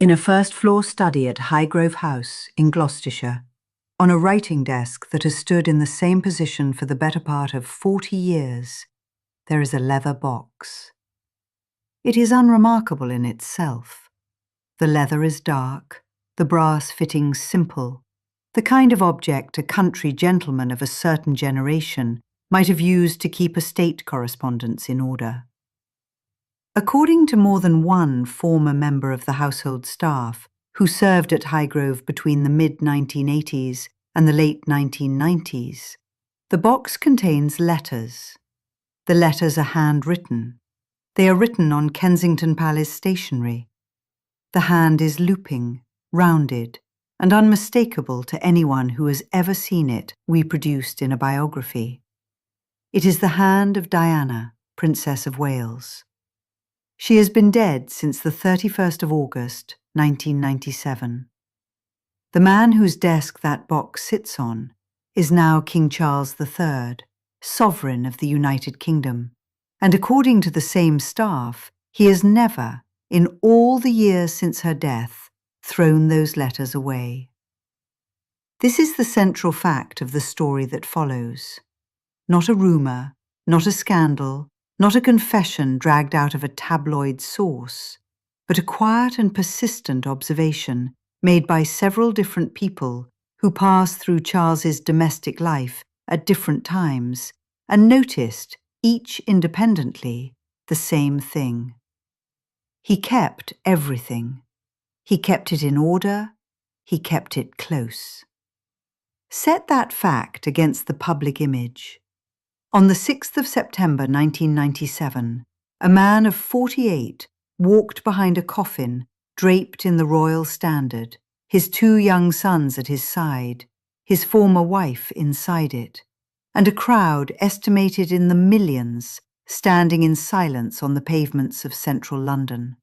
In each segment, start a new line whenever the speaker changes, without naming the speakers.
In a first-floor study at Highgrove House in Gloucestershire, on a writing desk that has stood in the same position for the better part of 40 years, there is a leather box. It is unremarkable in itself. The leather is dark, the brass fittings simple, the kind of object a country gentleman of a certain generation might have used to keep estate correspondence in order. According to more than one former member of the household staff who served at Highgrove between the mid-1980s and the late 1990s, the box contains letters. The letters are handwritten. They are written on Kensington Palace stationery. The hand is looping, rounded, and unmistakable to anyone who has ever seen it reproduced in a biography. It is the hand of Diana, Princess of Wales. She has been dead since the 31st of August, 1997. The man whose desk that box sits on is now King Charles III, sovereign of the United Kingdom, and according to the same staff, he has never, in all the years since her death, thrown those letters away. This is the central fact of the story that follows. Not a rumour, not a scandal, not a confession dragged out of a tabloid source, but a quiet and persistent observation made by several different people who passed through Charles's domestic life at different times and noticed, each independently, the same thing. He kept everything. He kept it in order. He kept it close. Set that fact against the public image. On the 6th of September 1997, a man of 48 walked behind a coffin draped in the royal standard, his 2 young sons at his side, his former wife inside it, and a crowd estimated in the millions standing in silence on the pavements of central London.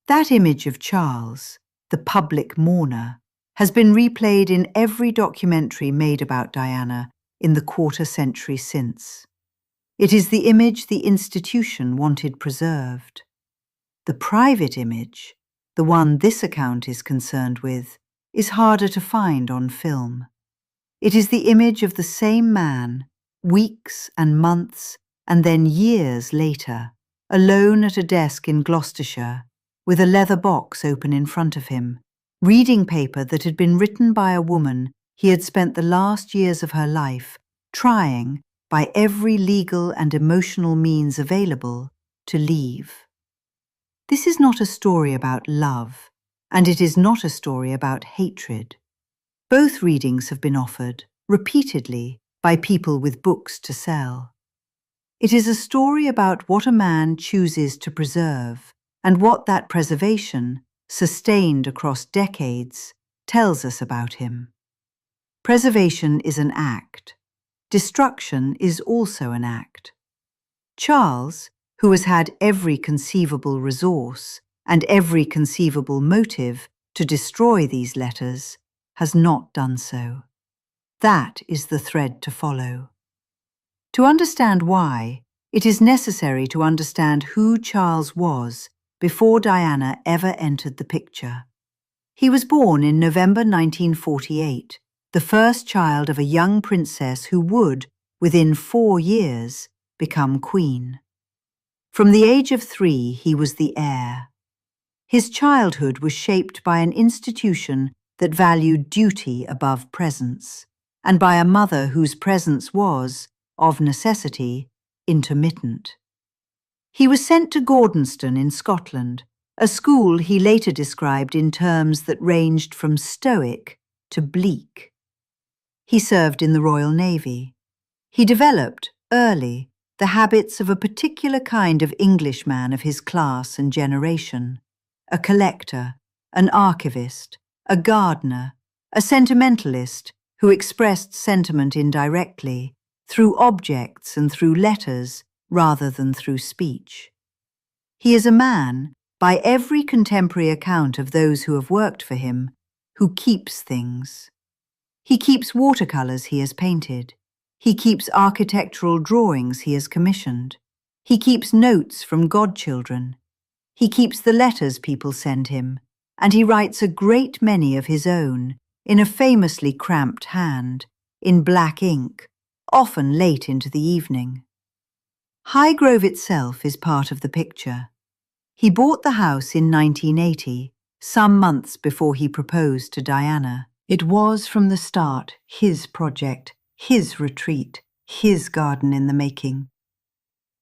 That image of Charles, the public mourner, has been replayed in every documentary made about Diana in the quarter-century since. It is the image the institution wanted preserved. The private image, the one this account is concerned with, is harder to find on film. It is the image of the same man, weeks and months and then years later, alone at a desk in Gloucestershire, with a leather box open in front of him, reading paper that had been written by a woman he had spent the last years of her life trying, by every legal and emotional means available, to leave. This is not a story about love, and it is not a story about hatred. Both readings have been offered, repeatedly, by people with books to sell. It is a story about what a man chooses to preserve, and what that preservation, sustained across decades, tells us about him. Preservation is an act. Destruction is also an act. Charles, who has had every conceivable resource and every conceivable motive to destroy these letters, has not done so. That is the thread to follow. To understand why, it is necessary to understand who Charles was before Diana ever entered the picture. He was born in November 1948, the first child of a young princess who would, within 4 years, become queen. From the age of 3, he was the heir. His childhood was shaped by an institution that valued duty above presence, and by a mother whose presence was, of necessity, intermittent. He was sent to Gordonston in Scotland, a school he later described in terms that ranged from stoic to bleak. He served in the Royal Navy. He developed, early, the habits of a particular kind of Englishman of his class and generation, a collector, an archivist, a gardener, a sentimentalist who expressed sentiment indirectly, through objects and through letters, rather than through speech. He is a man, by every contemporary account of those who have worked for him, who keeps things. He keeps watercolours he has painted. He keeps architectural drawings he has commissioned. He keeps notes from godchildren. He keeps the letters people send him, and he writes a great many of his own, in a famously cramped hand, in black ink, often late into the evening. Highgrove itself is part of the picture. He bought the house in 1980, some months before he proposed to Diana. It was from the start his project, his retreat, his garden in the making.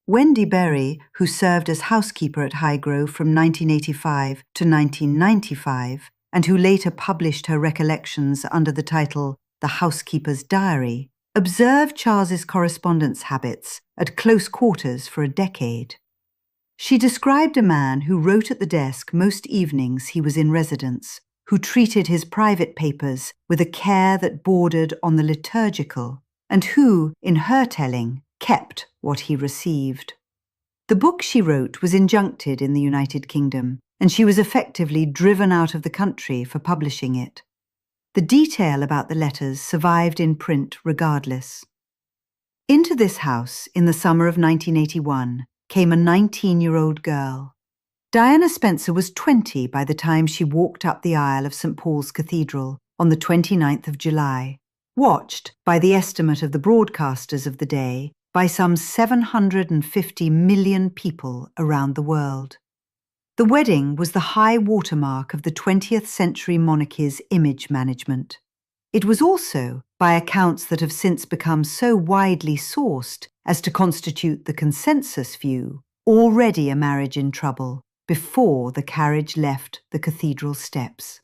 Wendy Berry, who served as housekeeper at Highgrove from 1985 to 1995, and who later published her recollections under the title The Housekeeper's Diary, observed Charles's correspondence habits at close quarters for a decade. She described a man who wrote at the desk most evenings he was in residence, who treated his private papers with a care that bordered on the liturgical, and who, in her telling, kept what he received. The book she wrote was injuncted in the United Kingdom, and she was effectively driven out of the country for publishing it. The detail about the letters survived in print regardless. Into this house, in the summer of 1981, came a 19-year-old girl. Diana Spencer was 20 by the time she walked up the aisle of St. Paul's Cathedral on the 29th of July, watched, by the estimate of the broadcasters of the day, by some 750 million people around the world. The wedding was the high watermark of the 20th century monarchy's image management. It was also, by accounts that have since become so widely sourced as to constitute the consensus view, already a marriage in trouble before the carriage left the cathedral steps.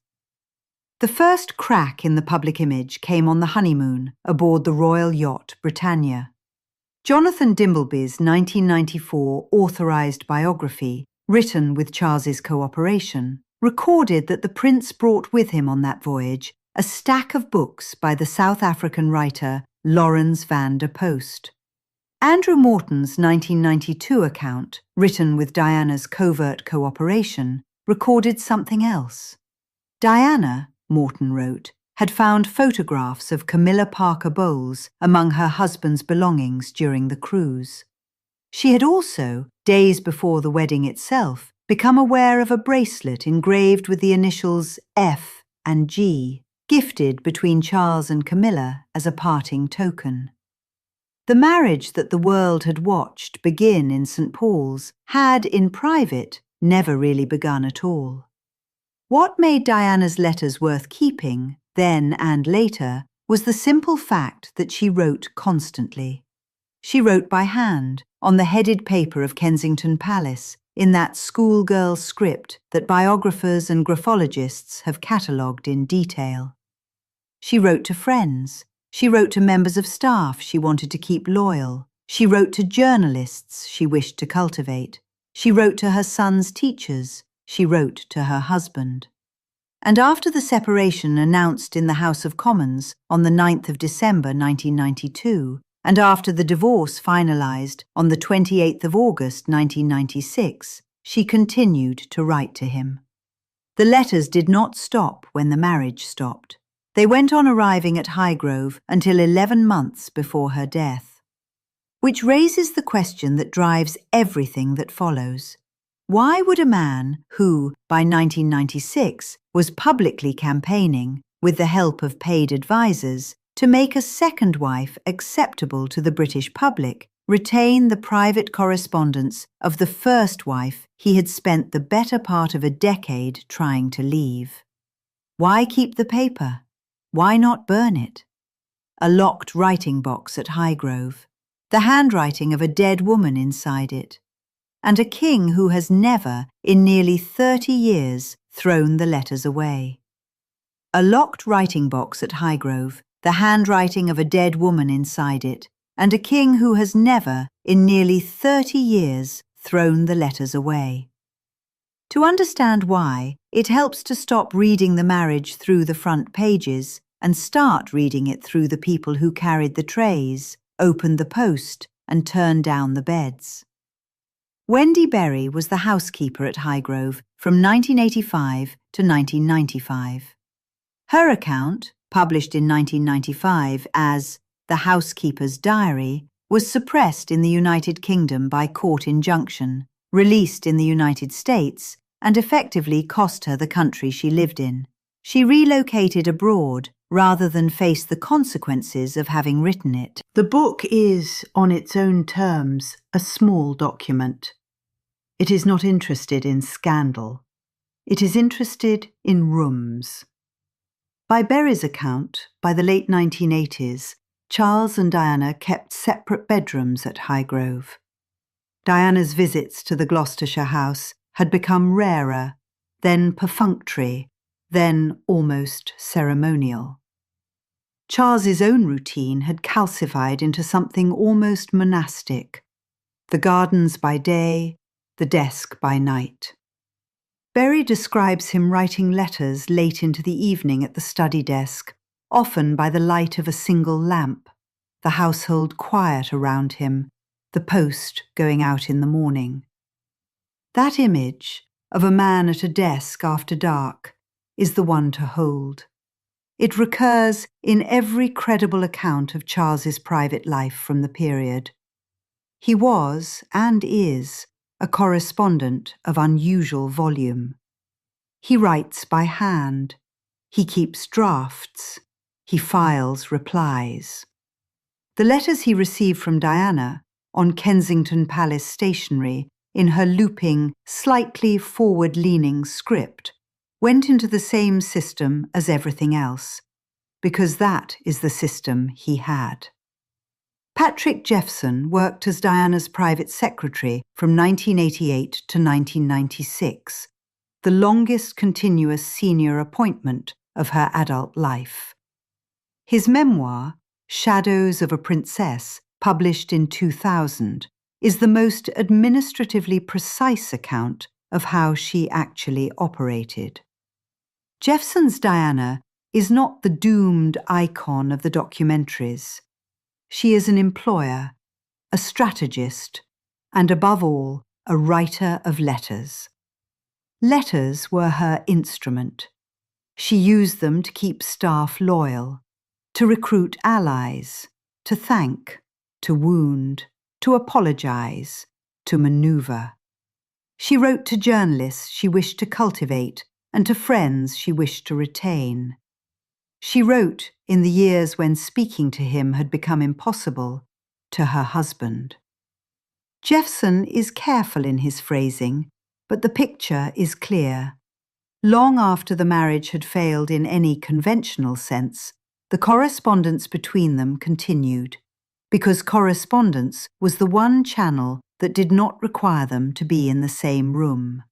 The first crack in the public image came on the honeymoon aboard the royal yacht Britannia. Jonathan Dimbleby's 1994 authorised biography, written with Charles's cooperation, recorded that the prince brought with him on that voyage a stack of books by the South African writer Laurens van der Post. Andrew Morton's 1992 account, written with Diana's covert cooperation, recorded something else. Diana, Morton wrote, had found photographs of Camilla Parker Bowles among her husband's belongings during the cruise. She had also, days before the wedding itself, become aware of a bracelet engraved with the initials F and G, gifted between Charles and Camilla as a parting token. The marriage that the world had watched begin in St. Paul's had, in private, never really begun at all. What made Diana's letters worth keeping, then and later, was the simple fact that she wrote constantly. She wrote by hand, on the headed paper of Kensington Palace, in that schoolgirl script that biographers and graphologists have catalogued in detail. She wrote to friends. She wrote to members of staff she wanted to keep loyal. She wrote to journalists she wished to cultivate. She wrote to her son's teachers. She wrote to her husband. And after the separation announced in the House of Commons on the 9th of December 1992, and after the divorce finalised on the 28th of August 1996, she continued to write to him. The letters did not stop when the marriage stopped. They went on arriving at Highgrove until 11 months before her death. Which raises the question that drives everything that follows. Why would a man who, by 1996, was publicly campaigning, with the help of paid advisers, to make a second wife acceptable to the British public, retain the private correspondence of the first wife he had spent the better part of a decade trying to leave? Why keep the paper? Why not burn it? A locked writing box at Highgrove, the handwriting of a dead woman inside it, and a king who has never, in nearly 30 years, thrown the letters away. A locked writing box at Highgrove, the handwriting of a dead woman inside it, and a king who has never, in nearly 30 years, thrown the letters away. To understand why, it helps to stop reading the marriage through the front pages and start reading it through the people who carried the trays, opened the post, and turned down the beds. Wendy Berry was the housekeeper at Highgrove from 1985 to 1995. Her account, published in 1995 as The Housekeeper's Diary, was suppressed in the United Kingdom by court injunction, released in the United States, and effectively cost her the country she lived in. She relocated abroad rather than face the consequences of having written it. The book is, on its own terms, a small document. It is not interested in scandal. It is interested in rooms. By Berry's account, by the late 1980s, Charles and Diana kept separate bedrooms at Highgrove. Diana's visits to the Gloucestershire house had become rarer, then perfunctory, then almost ceremonial. Charles's own routine had calcified into something almost monastic. The gardens by day, the desk by night. Berry describes him writing letters late into the evening at the study desk, often by the light of a single lamp, the household quiet around him, the post going out in the morning. That image of a man at a desk after dark is the one to hold. It recurs in every credible account of Charles's private life from the period. He was, and is, a correspondent of unusual volume. He writes by hand. He keeps drafts. He files replies. The letters he received from Diana, on Kensington Palace stationery, in her looping, slightly forward-leaning script, went into the same system as everything else, because that is the system he had. Patrick Jeffson worked as Diana's private secretary from 1988 to 1996, the longest continuous senior appointment of her adult life. His memoir, Shadows of a Princess, published in 2000, is the most administratively precise account of how she actually operated. Jeffson's Diana is not the doomed icon of the documentaries. She is an employer, a strategist, and above all, a writer of letters. Letters were her instrument. She used them to keep staff loyal, to recruit allies, to thank, to wound, to apologize, to maneuver. She wrote to journalists she wished to cultivate and to friends she wished to retain. She wrote, in the years when speaking to him had become impossible, to her husband. Jeffson is careful in his phrasing, but the picture is clear. Long after the marriage had failed in any conventional sense, the correspondence between them continued, because correspondence was the one channel that did not require them to be in the same room.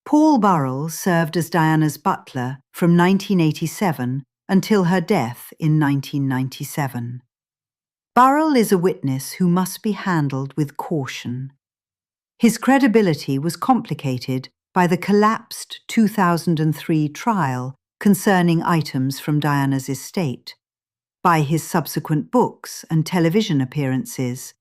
Paul Burrell served as Diana's butler from 1987 until her death in 1997. Burrell is a witness who must be handled with caution. His credibility was complicated by the collapsed 2003 trial concerning items from Diana's estate, by his subsequent books and television appearances,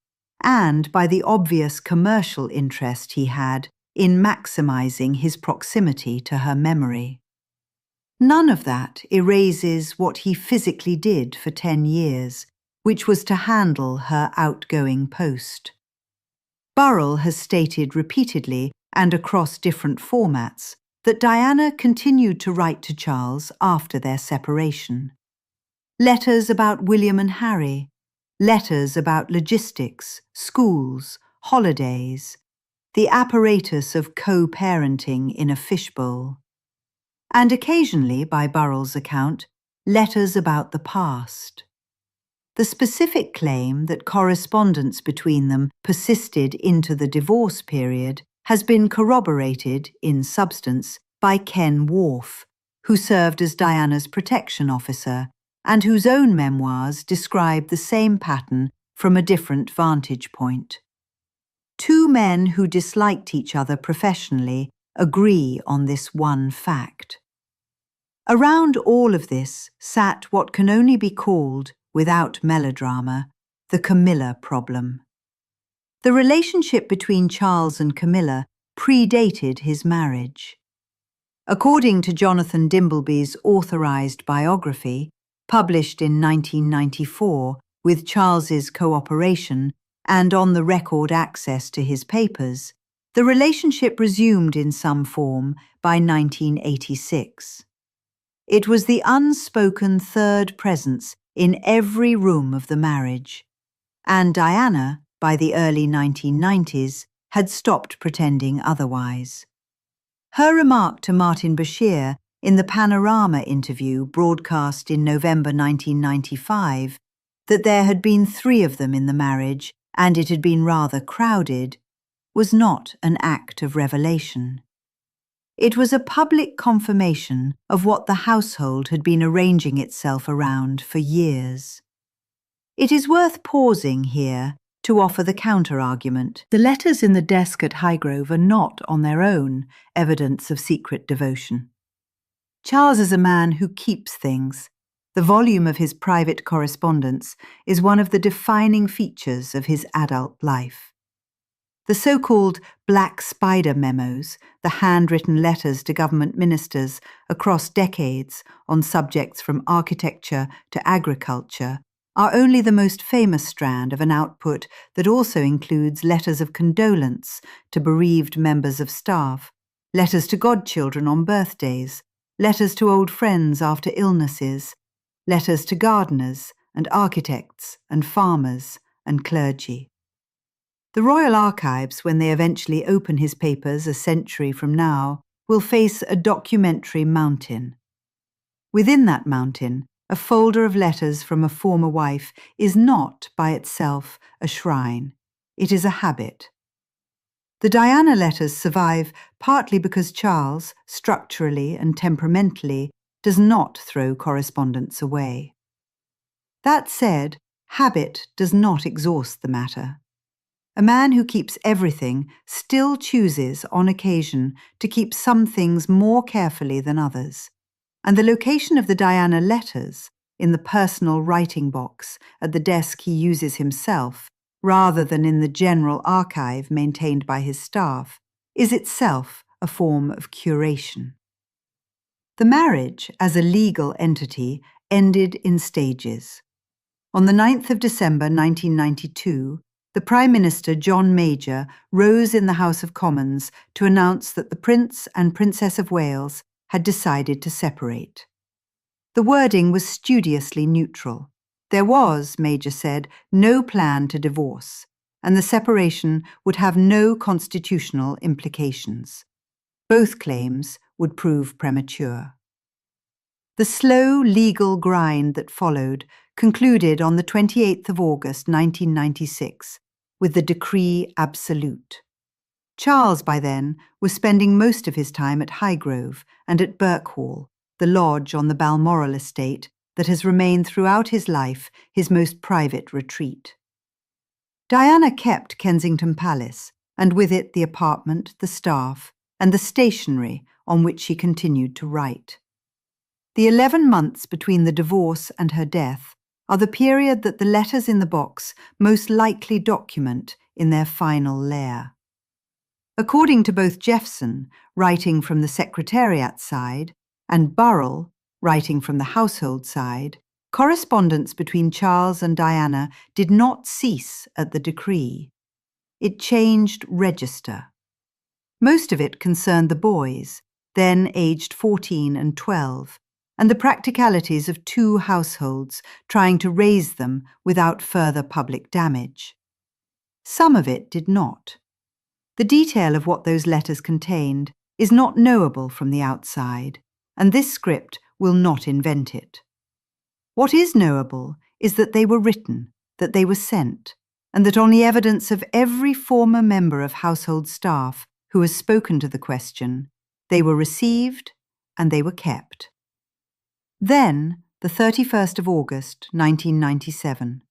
and by the obvious commercial interest he had in maximizing his proximity to her memory. None of that erases what he physically did for 10 years, which was to handle her outgoing post. Burrell has stated repeatedly and across different formats that Diana continued to write to Charles after their separation. Letters about William and Harry, letters about logistics, schools, holidays, the apparatus of co-parenting in a fishbowl. And occasionally, by Burrell's account, letters about the past. The specific claim that correspondence between them persisted into the divorce period has been corroborated, in substance, by Ken Wharf, who served as Diana's protection officer and whose own memoirs describe the same pattern from a different vantage point. Two men who disliked each other professionally agree on this one fact. Around all of this sat what can only be called, without melodrama, the Camilla problem. The relationship between Charles and Camilla predated his marriage. According to Jonathan Dimbleby's authorized biography, published in 1994 with Charles's cooperation and on the record access to his papers, The relationship resumed in some form by 1986. It was the unspoken third presence in every room of the marriage, and Diana, by the early 1990s, had stopped pretending otherwise. Her remark to Martin Bashir in the Panorama interview broadcast in November 1995 that there had been 3 of them in the marriage and it had been rather crowded was not an act of revelation. It was a public confirmation of what the household had been arranging itself around for years. It is worth pausing here to offer the counter-argument. The letters in the desk at Highgrove are not, on their own, evidence of secret devotion. Charles is a man who keeps things. The volume of his private correspondence is one of the defining features of his adult life. The so-called Black Spider memos, the handwritten letters to government ministers across decades on subjects from architecture to agriculture, are only the most famous strand of an output that also includes letters of condolence to bereaved members of staff, letters to godchildren on birthdays, letters to old friends after illnesses, letters to gardeners and architects and farmers and clergy. The Royal Archives, when they eventually open his papers a century from now, will face a documentary mountain. Within that mountain, a folder of letters from a former wife is not, by itself, a shrine. It is a habit. The Diana letters survive partly because Charles, structurally and temperamentally, does not throw correspondence away. That said, habit does not exhaust the matter. A man who keeps everything still chooses, on occasion, to keep some things more carefully than others, and the location of the Diana letters, in the personal writing box at the desk he uses himself, rather than in the general archive maintained by his staff, is itself a form of curation. The marriage, as a legal entity, ended in stages. On the 9th of December 1992, the Prime Minister, John Major, rose in the House of Commons to announce that the Prince and Princess of Wales had decided to separate. The wording was studiously neutral. There was, Major said, no plan to divorce, and the separation would have no constitutional implications. Both claims would prove premature. The slow legal grind that followed concluded on the 28th of August 1996 with the decree absolute. Charles, by then, was spending most of his time at Highgrove and at Birkhall, the lodge on the Balmoral estate that has remained throughout his life his most private retreat. Diana kept Kensington Palace, and with it the apartment, the staff, and the stationery on which she continued to write. The 11 months between the divorce and her death are the period that the letters in the box most likely document in their final layer. According to both Jeffson, writing from the Secretariat side, and Burrell, writing from the household side, correspondence between Charles and Diana did not cease at the decree. It changed register. Most of it concerned the boys, then aged 14 and 12, and the practicalities of 2 households trying to raise them without further public damage. Some of it did not. The detail of what those letters contained is not knowable from the outside, and this script will not invent it. What is knowable is that they were written, that they were sent, and that on the evidence of every former member of household staff who has spoken to the question, they were received and they were kept. Then, the 31st of August, 1997.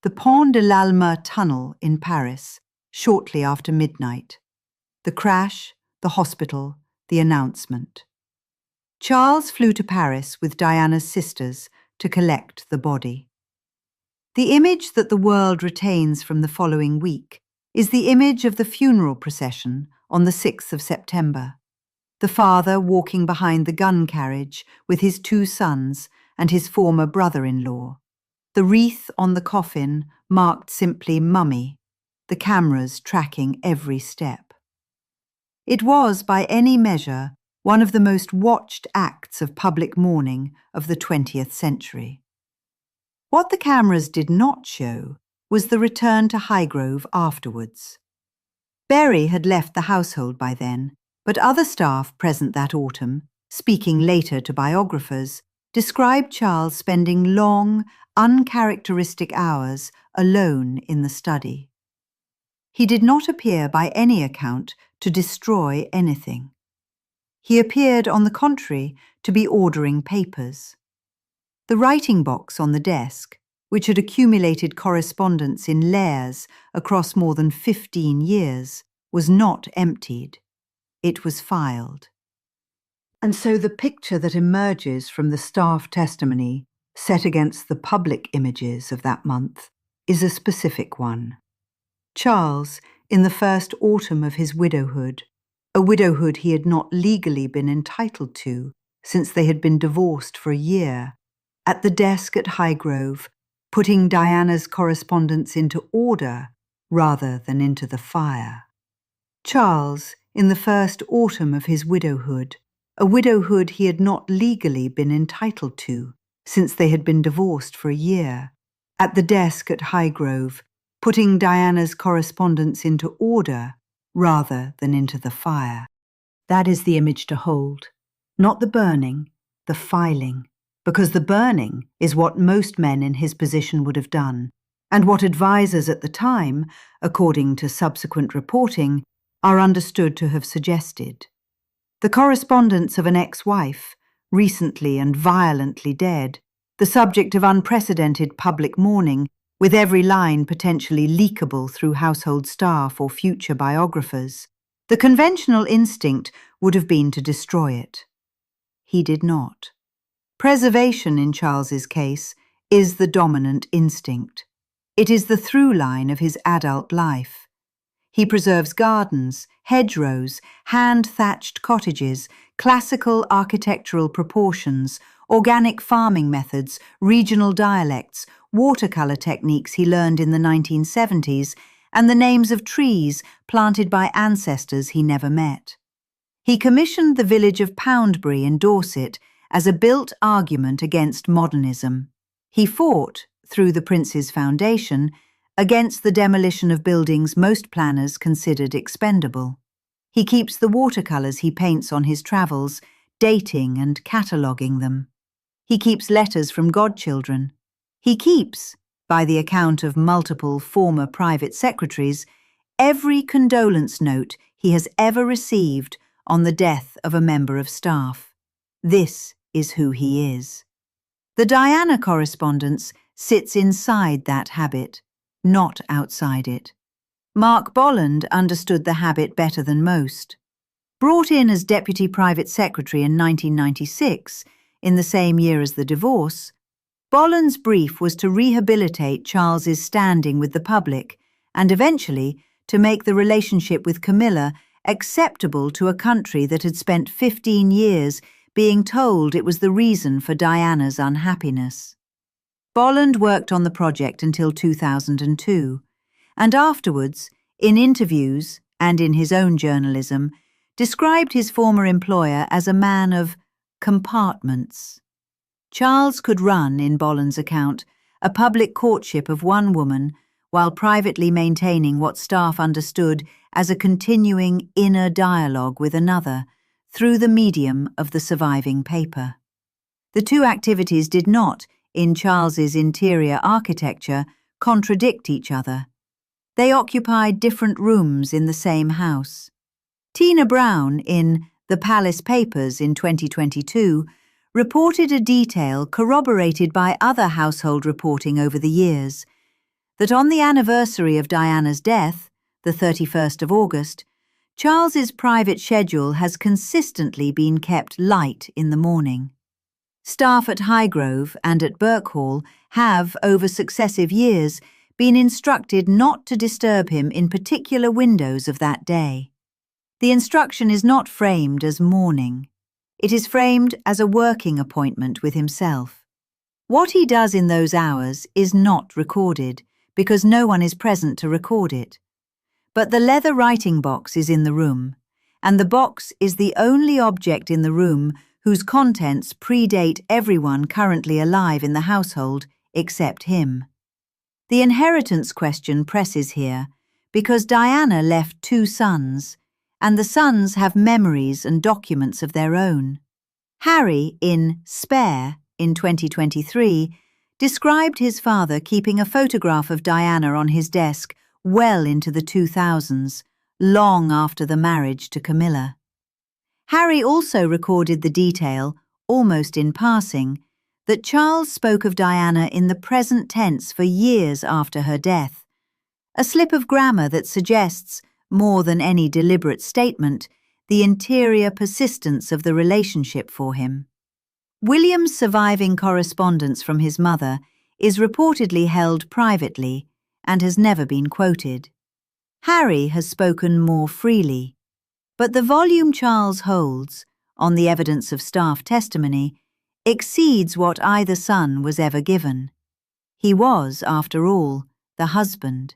The Pont de l'Alma tunnel in Paris, shortly after midnight. The crash, the hospital, the announcement. Charles flew to Paris with Diana's sisters to collect the body. The image that the world retains from the following week is the image of the funeral procession on the 6th of September. The father walking behind the gun carriage with his 2 sons and his former brother-in-law. The wreath on the coffin marked simply Mummy, the cameras tracking every step. It was, by any measure, one of the most watched acts of public mourning of the 20th century. What the cameras did not show was the return to Highgrove afterwards. Berry had left the household by then, but other staff present that autumn, speaking later to biographers, described Charles spending long, uncharacteristic hours alone in the study. He did not appear by any account to destroy anything. He appeared, on the contrary, to be ordering papers. The writing box on the desk, which had accumulated correspondence in layers across more than 15 years, was not emptied. It was filed. And so the picture that emerges from the staff testimony, set against the public images of that month, is a specific one. Charles, in the first autumn of his widowhood, a widowhood he had not legally been entitled to since they had been divorced for a year, at the desk at Highgrove, putting Diana's correspondence into order rather than into the fire. Charles, in the first autumn of his widowhood, a widowhood he had not legally been entitled to since they had been divorced for a year, at the desk at Highgrove, putting Diana's correspondence into order rather than into the fire. That is the image to hold, not the burning, the filing, because the burning is what most men in his position would have done, and what advisers at the time, according to subsequent reporting, are understood to have suggested. The correspondence of an ex-wife, recently and violently dead, the subject of unprecedented public mourning, with every line potentially leakable through household staff or future biographers, the conventional instinct would have been to destroy it. He did not. Preservation in Charles's case is the dominant instinct. It is the through line of his adult life. He preserves gardens, hedgerows, hand-thatched cottages, classical architectural proportions, organic farming methods, regional dialects, watercolour techniques he learned in the 1970s, and the names of trees planted by ancestors he never met. He commissioned the village of Poundbury in Dorset as a built argument against modernism. He fought, through the Prince's Foundation, against the demolition of buildings most planners considered expendable. He keeps the watercolours he paints on his travels, dating and cataloguing them. He keeps letters from godchildren. He keeps, by the account of multiple former private secretaries, every condolence note he has ever received on the death of a member of staff. This is who he is. The Diana correspondence sits inside that habit, not outside it. Mark Bolland understood the habit better than most. Brought in as Deputy Private Secretary in 1996, in the same year as the divorce, Bolland's brief was to rehabilitate Charles's standing with the public and eventually to make the relationship with Camilla acceptable to a country that had spent 15 years being told it was the reason for Diana's unhappiness. Bolland worked on the project until 2002, and afterwards, in interviews and in his own journalism, described his former employer as a man of compartments. Charles could run, in Bolland's account, a public courtship of one woman while privately maintaining what staff understood as a continuing inner dialogue with another through the medium of the surviving paper. The two activities did not, in Charles's interior architecture, contradict each other. They occupied different rooms in the same house. Tina Brown, in The Palace Papers in 2022, reported a detail corroborated by other household reporting over the years, that on the anniversary of Diana's death, the 31st of August, Charles's private schedule has consistently been kept light in the morning. Staff at Highgrove and at Birkhall have, over successive years, been instructed not to disturb him in particular windows of that day. The instruction is not framed as mourning. It is framed as a working appointment with himself. What he does in those hours is not recorded, because no one is present to record it. But the leather writing box is in the room,
and the box is the only object in the room whose contents predate everyone currently alive in the household except him. The inheritance question presses here because Diana left 2 sons, and the sons have memories and documents of their own. Harry, in Spare, in 2023, described his father keeping a photograph of Diana on his desk well into the 2000s, long after the marriage to Camilla. Harry also recorded the detail, almost in passing, that Charles spoke of Diana in the present tense for years after her death, a slip of grammar that suggests, more than any deliberate statement, the interior persistence of the relationship for him. William's surviving correspondence from his mother is reportedly held privately and has never been quoted. Harry has spoken more freely, but the volume Charles holds, on the evidence of staff testimony, exceeds what either son was ever given. He was, after all, the husband.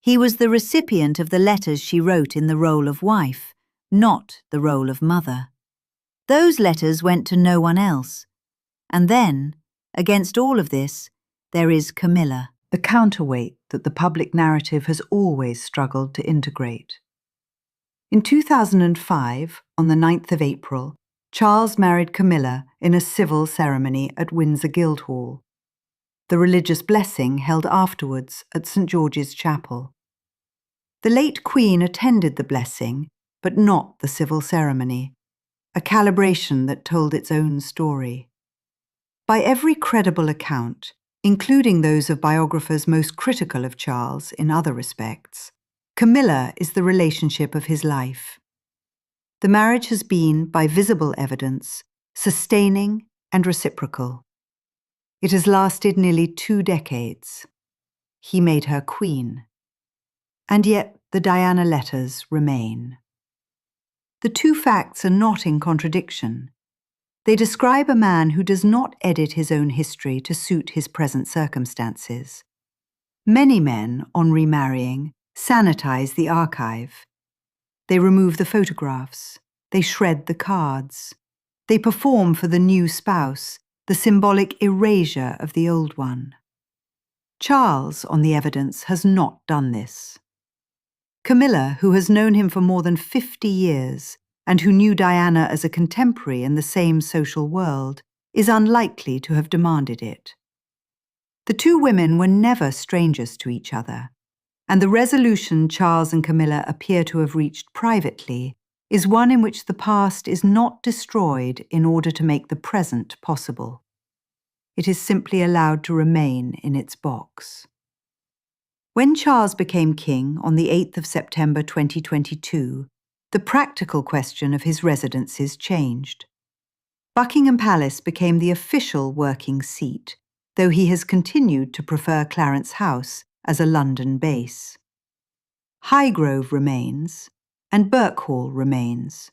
He was the recipient of the letters she wrote in the role of wife, not the role of mother. Those letters went to no one else. And then, against all of this, there is Camilla,
the counterweight that the public narrative has always struggled to integrate. In 2005, on the 9th of April, Charles married Camilla in a civil ceremony at Windsor Guildhall. The religious blessing held afterwards at St. George's Chapel. The late Queen attended the blessing, but not the civil ceremony, a calibration that told its own story. By every credible account, including those of biographers most critical of Charles in other respects, Camilla is the relationship of his life. The marriage has been, by visible evidence, sustaining and reciprocal. It has lasted nearly 2 decades. He made her queen. And yet the Diana letters remain. The 2 facts are not in contradiction. They describe a man who does not edit his own history to suit his present circumstances. Many men, on remarrying, sanitize the archive. They remove the photographs. They shred the cards. They perform for the new spouse the symbolic erasure of the old one. Charles, on the evidence, has not done this. Camilla, who has known him for more than 50 years and who knew Diana as a contemporary in the same social world, is unlikely to have demanded it. The 2 women were never strangers to each other, and the resolution Charles and Camilla appear to have reached privately is one in which the past is not destroyed in order to make the present possible. It is simply allowed to remain in its box. When Charles became king on the 8th of September 2022, the practical question of his residences changed. Buckingham Palace became the official working seat, though he has continued to prefer Clarence House as a London base. Highgrove remains, and Birkhall remains.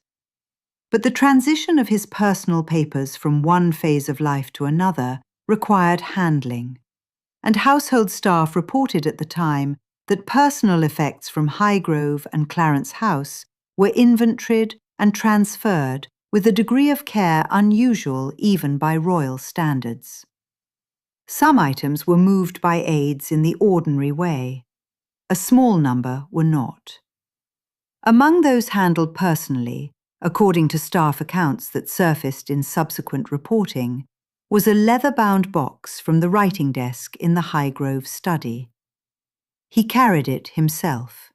But the transition of his personal papers from one phase of life to another required handling, and household staff reported at the time that personal effects from Highgrove and Clarence House were inventoried and transferred with a degree of care unusual even by royal standards. Some items were moved by aides in the ordinary way. A small number were not. Among those handled personally, according to staff accounts that surfaced in subsequent reporting, was a leather-bound box from the writing desk in the Highgrove study. He carried it himself.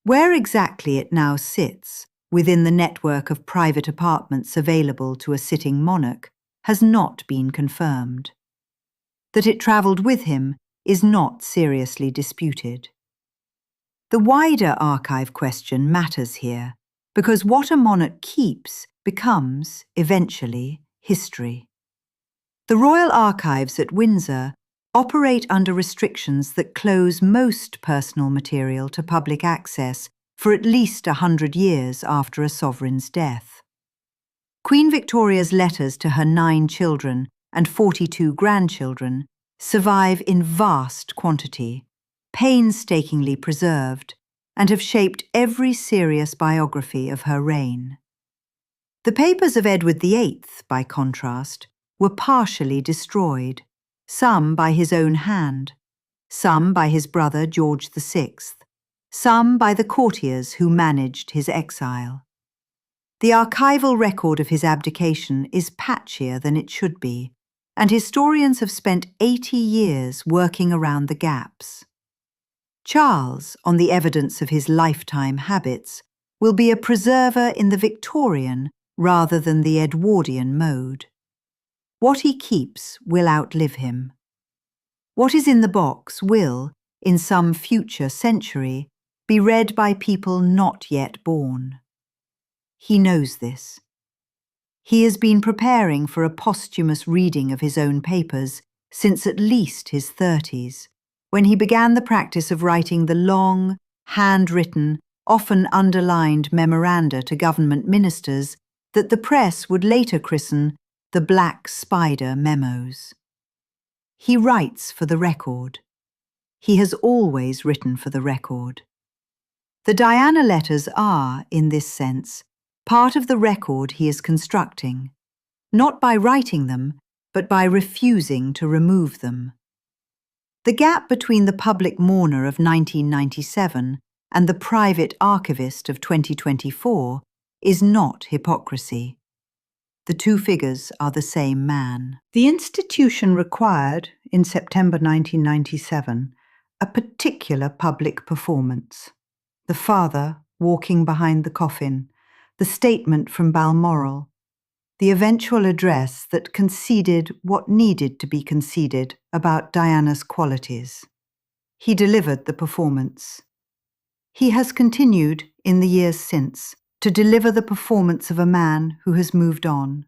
Where exactly it now sits, within the network of private apartments available to a sitting monarch, has not been confirmed. That it travelled with him is not seriously disputed. The wider archive question matters here, because what a monarch keeps becomes, eventually, history. The Royal Archives at Windsor operate under restrictions that close most personal material to public access for at least 100 years after a sovereign's death. Queen Victoria's letters to her 9 children and 42 grandchildren survive in vast quantity, painstakingly preserved,
and have shaped every serious biography of her reign. The papers of Edward VIII, by contrast, were partially destroyed, some by his own hand, some by his brother George VI, some by the courtiers who managed his exile. The archival record of his abdication is patchier than it should be, and historians have spent 80 years working around the gaps. Charles, on the evidence of his lifetime habits, will be a preserver in the Victorian rather than the Edwardian mode. What he keeps will outlive him. What is in the box will, in some future century, be read by people not yet born. He knows this. He has been preparing for a posthumous reading of his own papers since at least his 30s, when he began the practice of writing the long, handwritten, often underlined memoranda to government ministers that the press would later christen the Black Spider Memos. He writes for the record. He has always written for the record. The Diana letters are, in this sense, part of the record he is constructing, not by writing them, but by refusing to remove them. The gap between the public mourner of 1997 and the private archivist of 2024 is not hypocrisy. The two figures are the same man.
The institution required, in September 1997, a particular public performance. The father walking behind the coffin, the statement from Balmoral, the eventual address that conceded what needed to be conceded about Diana's qualities. He delivered the performance. He has continued, in the years since, to deliver the performance of a man who has moved on.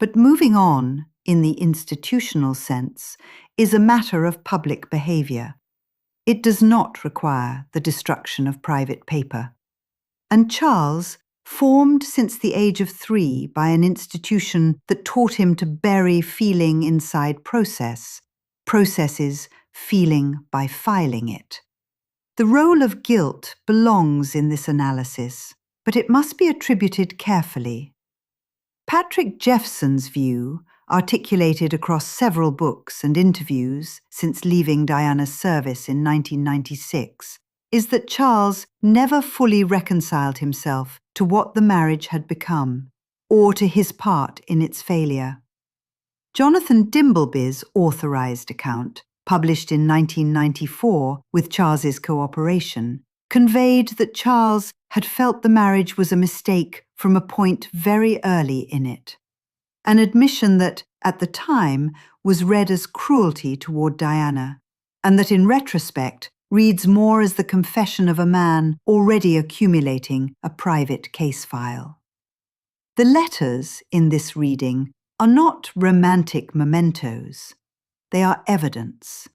But moving on, in the institutional sense, is a matter of public behaviour. It does not require the destruction of private paper. And Charles, formed since the age of 3 by an institution that taught him to bury feeling inside processes feeling by filing it. The role of guilt belongs in this analysis, but it must be attributed carefully. Patrick Jeffson's view, articulated across several books and interviews since leaving Diana's service in 1996, is that Charles never fully reconciled himself to what the marriage had become, or to his part in its failure. Jonathan Dimbleby's authorised account, published in 1994 with Charles's cooperation, conveyed that Charles had felt the marriage was a mistake from a point very early in it, an admission that, at the time, was read as cruelty toward Diana, and that in retrospect reads more as the confession of a man already accumulating a private case file. The letters in this reading are not romantic mementos. They are evidence.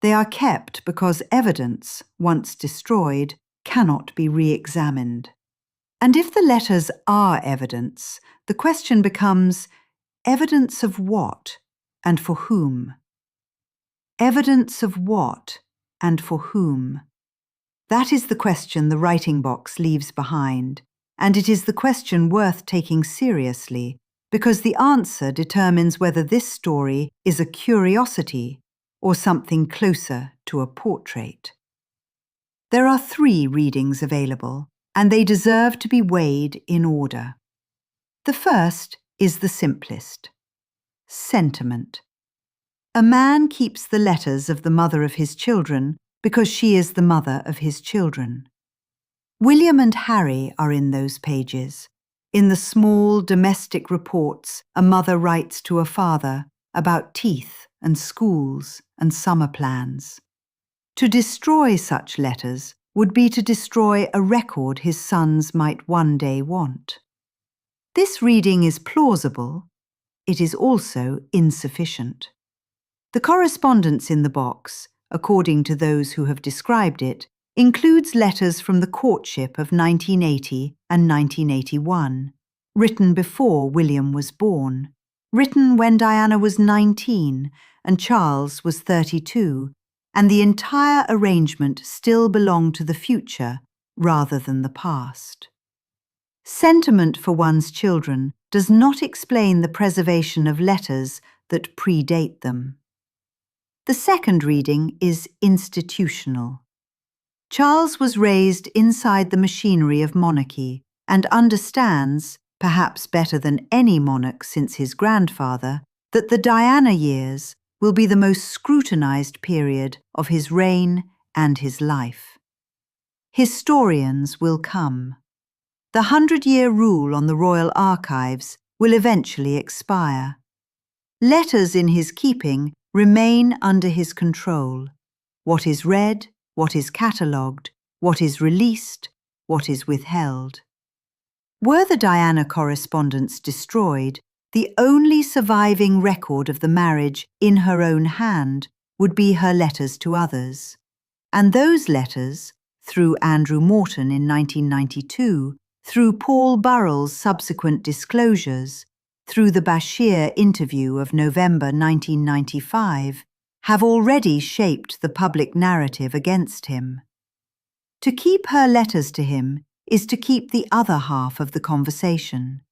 They are kept because evidence, once destroyed, cannot be re-examined. And if the letters are evidence, the question becomes, evidence of what and for whom? Evidence of what and for whom? That is the question the writing box leaves behind, and it is the question worth taking seriously, because the answer determines whether this story is a curiosity or something closer to a portrait. There are 3 readings available, and they deserve to be weighed in order. The first is the simplest. Sentiment. A man keeps the letters of the mother of his children because she is the mother of his children. William and Harry are in those pages, in the small domestic reports a mother writes to a father about teeth and schools and summer plans. To destroy such letters would be to destroy a record his sons might one day want. This reading is plausible. It is also insufficient. The correspondence in the box, according to those who have described it, includes letters from the courtship of 1980 and 1981, written before William was born, written when Diana was 19 and Charles was 32, and the entire arrangement still belonged to the future
rather than the past. Sentiment for one's children does not explain the preservation of letters that predate them. The second reading is institutional. Charles was raised inside the machinery of monarchy and understands, perhaps better than any monarch since his grandfather, that the Diana years will be the most scrutinized period of his reign and his life. Historians will come. The 100-year rule on the royal archives will eventually expire. Letters in his keeping remain under his control. What is read, what is catalogued, what is released, what is withheld. Were the Diana correspondence destroyed, the only surviving record of the marriage in her own hand would be her letters to others. And those letters, through Andrew Morton in 1992, through Paul Burrell's subsequent disclosures, through the Bashir interview of November 1995, have already shaped the public narrative against him. To keep her letters to him is to keep the other half of the conversation.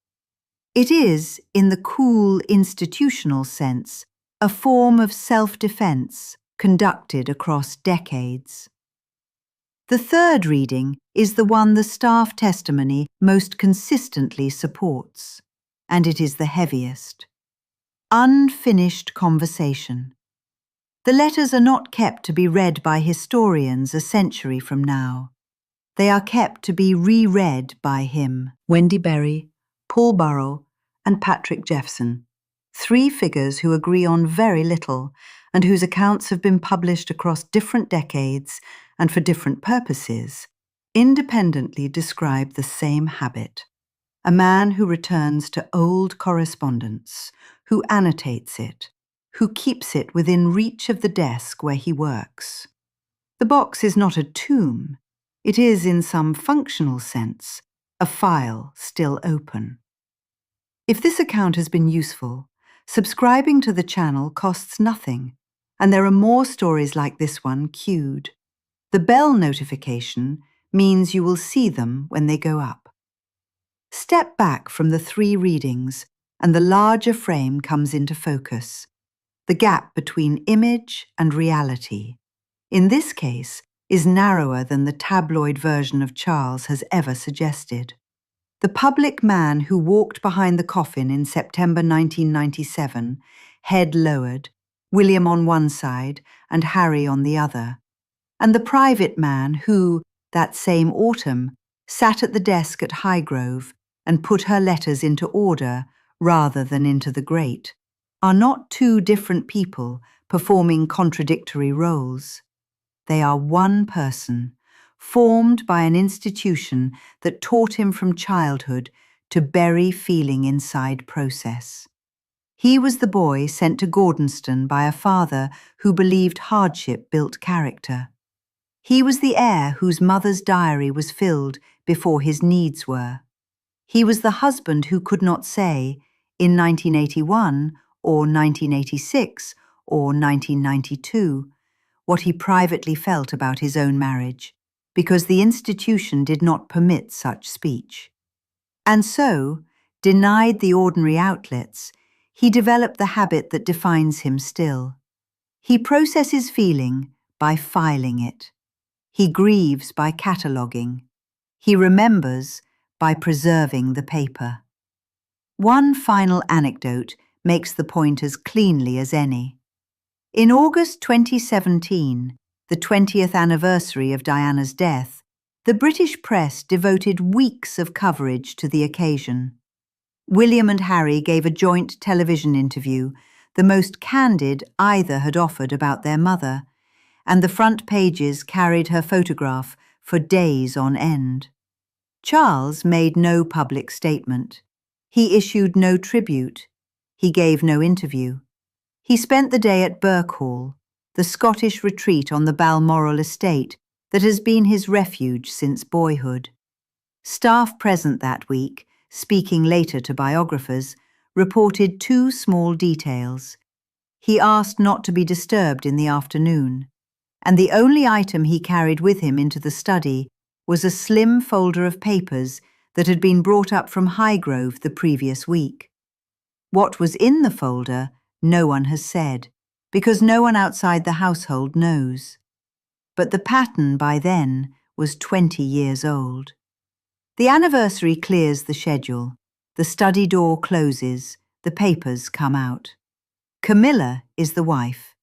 It is, in the cool institutional sense, a form of self-defense conducted across decades. The third reading is the one the staff testimony most consistently supports, and it is the heaviest. Unfinished conversation. The letters are not kept to be read by historians a century from now. They are kept to be reread by him. Wendy Berry, Paul Burrell, and Patrick Jeffson, three figures who agree on very little and whose accounts have been published across different decades and for different purposes, independently describe the same habit. A man who returns to old correspondence, who annotates it, who keeps it within reach of the desk where he works. The box is not a tomb. It is, in some functional sense, a file still open. If this account has been useful, subscribing to the channel costs nothing, and there are more stories like this one queued. The bell notification means you will see them when they go up. Step back from the three readings, and the larger frame comes into focus. The gap between image and reality, in this case, is narrower than the tabloid version of Charles has ever suggested. The public man who walked behind the coffin in September 1997, head lowered, William on one side and Harry on the other, and the private man who, that same autumn, sat at the desk at Highgrove and put her letters into order rather than into the grate, are not two different people performing contradictory roles. They are one person, formed by an institution that taught him from childhood to bury feeling inside process. He was the boy sent to Gordonston by a father who believed hardship built character. He was the heir whose mother's diary was filled before his needs were. He was the husband who could not say, in 1981 or 1986 or 1992, what he privately felt about his own marriage, because the institution did not permit such speech. And so, denied the ordinary outlets, he developed the habit that defines him still. He processes feeling by filing it. He grieves by cataloguing. He remembers by preserving the paper. One final anecdote makes the point as cleanly as any. In August 2017, the 20th anniversary of Diana's death, the British press devoted weeks of coverage to the occasion. William and Harry gave a joint television interview, the most candid either had offered about their mother, and the front pages carried her photograph for days on end. Charles made no public statement. He issued no tribute. He gave no interview. He spent the day at Birkhall, the Scottish retreat on the Balmoral estate that has been his refuge since boyhood. Staff present that week, speaking later to biographers, reported two small details. He asked not to be disturbed in the afternoon, and the only item he carried with him into the study was a slim folder of papers that had been brought up from Highgrove the previous week. What was in the folder, no one has said, because no one outside the household knows. But the pattern by then was 20 years old. The anniversary clears the schedule. The study door closes. The papers come out. Camilla is the wife.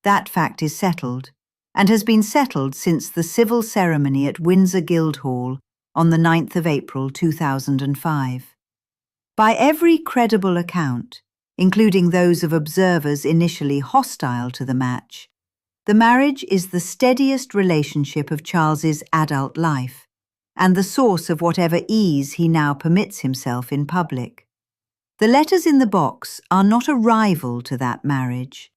That fact is settled, and has been settled since the civil ceremony at Windsor Guildhall on the 9th of April 2005. By every credible account, including those of observers initially hostile to the match, the marriage is the steadiest relationship of Charles's adult life, and the source of whatever ease he now permits himself in public. The letters in the box are not a rival to that marriage.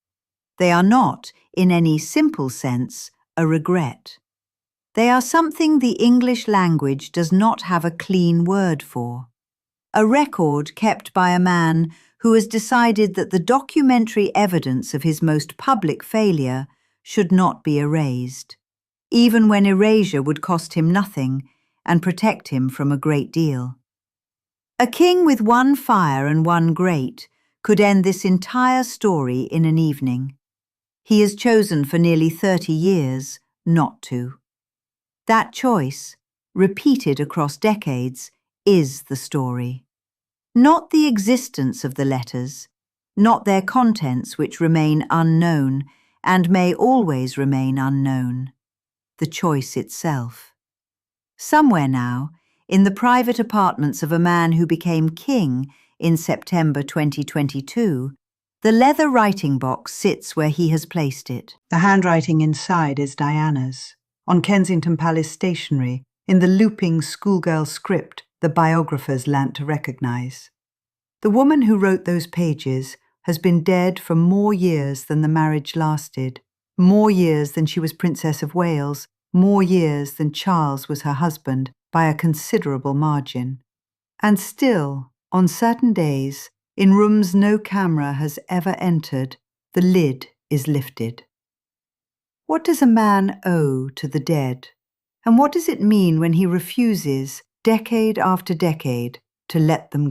They are not, in any simple sense, a regret. They are something the English language does not have a clean word for. A record kept by a man who has decided that the documentary evidence of his most public failure should not be erased, even when erasure would cost him nothing and protect him from a great deal. A king with one fire and one grate could end this entire story in an evening. He has chosen for nearly 30 years not to. That choice, repeated across decades, is the story. Not the existence of the letters, not their contents which remain unknown and may always remain unknown. The choice itself. Somewhere now, in the private apartments of a man who became king in September 2022, the leather writing box sits where he has placed it.
The handwriting inside is Diana's, on Kensington Palace stationery, in the looping schoolgirl script the biographers learnt to recognise. The woman who wrote those pages has been dead for more years than the marriage lasted, more years than she was Princess of Wales, more years than Charles was her husband, by a considerable margin. And still, on certain days, in rooms no camera has ever entered, the lid is lifted. What does a man owe to the dead? And what does it mean when he refuses, decade after decade, to let them go?